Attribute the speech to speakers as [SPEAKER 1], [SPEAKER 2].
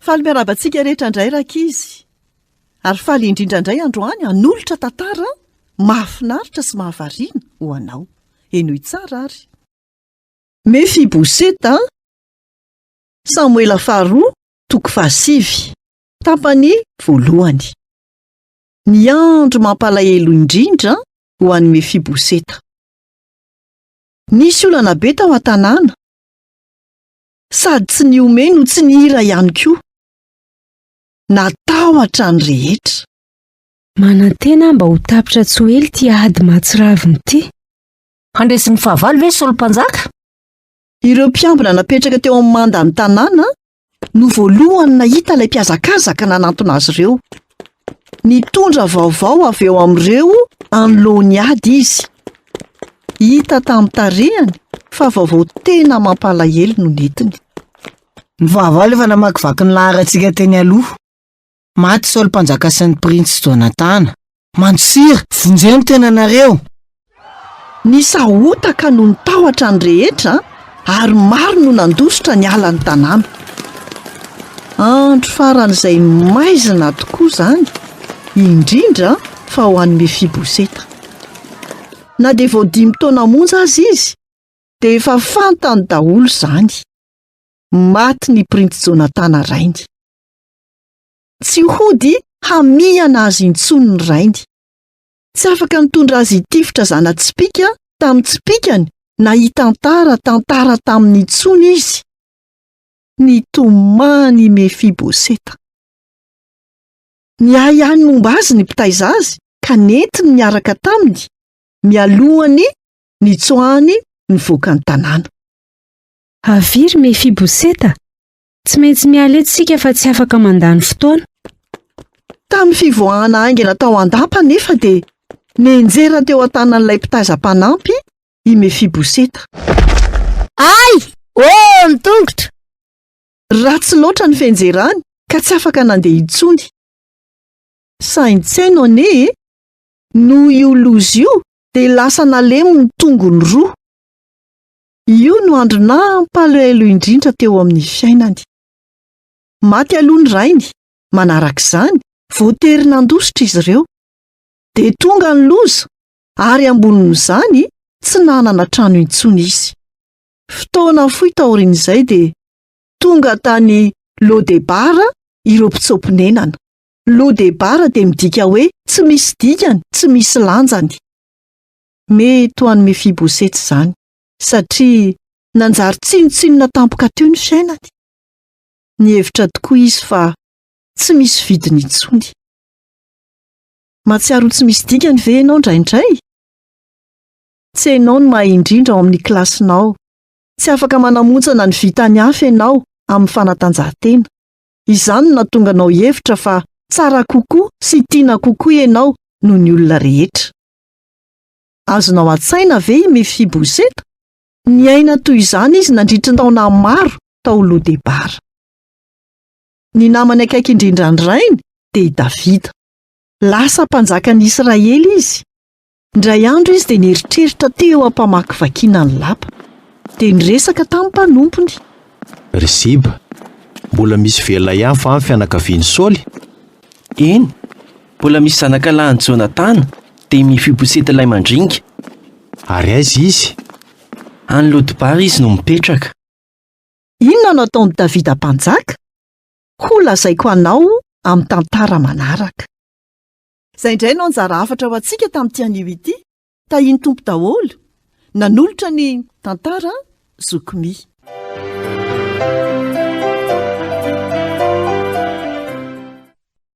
[SPEAKER 1] Faly miarabantsika rehetra indray rakizy. Ary faly indrindra indray androany hanolotra tantara mahafinaritra sy mahavariana ho anao. Enoy tsara ary. Mefiboseta, Samuela 2:7. Tapany voalohany. Ny andro mampalahelo indrindra ho an'ny Mefiboseta. Nisy olana be tao an-tanàna, sady tsy niomeny no tsy nihira ihany koa. Natahotra ny rehetra.
[SPEAKER 2] Manantena mba ho tapitra Tsoely ty ady mahatsiraviny ty.
[SPEAKER 3] Handresy ny fahavalo ve Solompanjaka?
[SPEAKER 1] Ireo mpiambina napetraka teo amin'ny manda ny tanàna no voalohany nahita ilay mpiazakazaka nanantona azy ireo. Nitondra vaovao avy eo amin'ireo anoloany ady izy. Hita tamin'ny tarehany fa vaovao tena mampalahelo no netiny.
[SPEAKER 4] Ny vahavalo efa namakivaky ny laharantsika teny aloha. Maty Solompanjaka sy ny Prince Jonathan. Mantsira, vonjeny tena nareo.
[SPEAKER 1] Nisahotaka no nitahotra ny rehetra ary maro no nandositra ny ala ny tanàna. Andro faran'izay maizina tokoa izany, indrindra fa ho an'ny Mefiboseta. Na dia vao 5 taona monja azy izy, dia efa fantany daholo izany. Maty ny Prince Jonathan rainy. Tsy hody hamihana azy intsony ny rainy. Tsy afaka nitondra azy hitifitra zana-tsipika tamin'ny tsipikany na hitantara tamin'ny intsony izy. Nitomany Mefiboseta. Niay ihany momba azy ny mpitaiza azy ka nentiny niaraka taminy, mialohany nitsoahany nivoaka ny tanàna.
[SPEAKER 2] Aviry Mefiboseta, tsy maintsy miala eto sika fa tsy afaka mandany fotoana.
[SPEAKER 1] Tamin'ny fivoahana aingana tao an-dapa nefa dia nenjera teo an-tanan'ilay mpitaiza mpanampy i Mefiboseta.
[SPEAKER 3] Ay! Oh, ny tongotra!
[SPEAKER 1] Ratsy loatra ny fenjerany ka tsy afaka nandeha intsony. Saintseno ane, no io loza io dia lasa nalemo ny tongony roa. Io no andro nampalahelo indrindra teo amin'ny fiainany. Maty aloha ny rainy, manarak'izany voatery nandositra izy ireo. Dia tonga ny loza ary ambonin'izany tsy nanana trano intsony izy. Fotoana fohy taorian'izay dia tonga tany Lodebara ireo mpitsopinenana. Lodebara dia midika hoe tsy misy dikany, tsy misy lanjany. Mety ho an'ny Mefiboseta izany, satria nanjary tsinotsinona tampoka teo ny fiainany. Nihevitra tokoa izy fa tsy misy vidiny intsony. Mahatsiaro tsy misy dikany ve ianao indraindray? Tsy ianao no mahay indrindra ao amin'ny klasinao. Tsy afaka manamontsana ny vitany hafa ianao amin'ny fanatanjahantena. Izany no nahatonga anao hevitra fa tsara kokoa sy tiana kokoa ianao noho ny olona rehetra. Azonao an-tsaina ve i Mefiboseta? Niaina toy izany izy nandritra taona maro tao Lodebara. Ny namany akaiky indrindra ny rainy dia i Davida. Lasa mpanjakan'i Israely izy. Indray andro izy dia nieritreritra teo ampamakivakiana ny lapa. Dia niresaka tamin'ny mpanompony.
[SPEAKER 5] Ry Ziba, mbola misy velona ihany fa amin'ny fianakavian'i Saoly?
[SPEAKER 6] Eny, mbola misy zanakalahin'i Jonathan dia Mefiboseta ilay mandringa.
[SPEAKER 5] Ary aiza izy?
[SPEAKER 6] Any Lodebara izy no mipetraka.
[SPEAKER 1] Inona no ataon'i Davida mpanjaka? Ho lazaiko anao amin'ny tantara manaraka. Izay indray no anjara hafatra ho antsika tamin'ity anio ity. Tahiny tompo daholo. Nanolotra ny tantara Zokomy.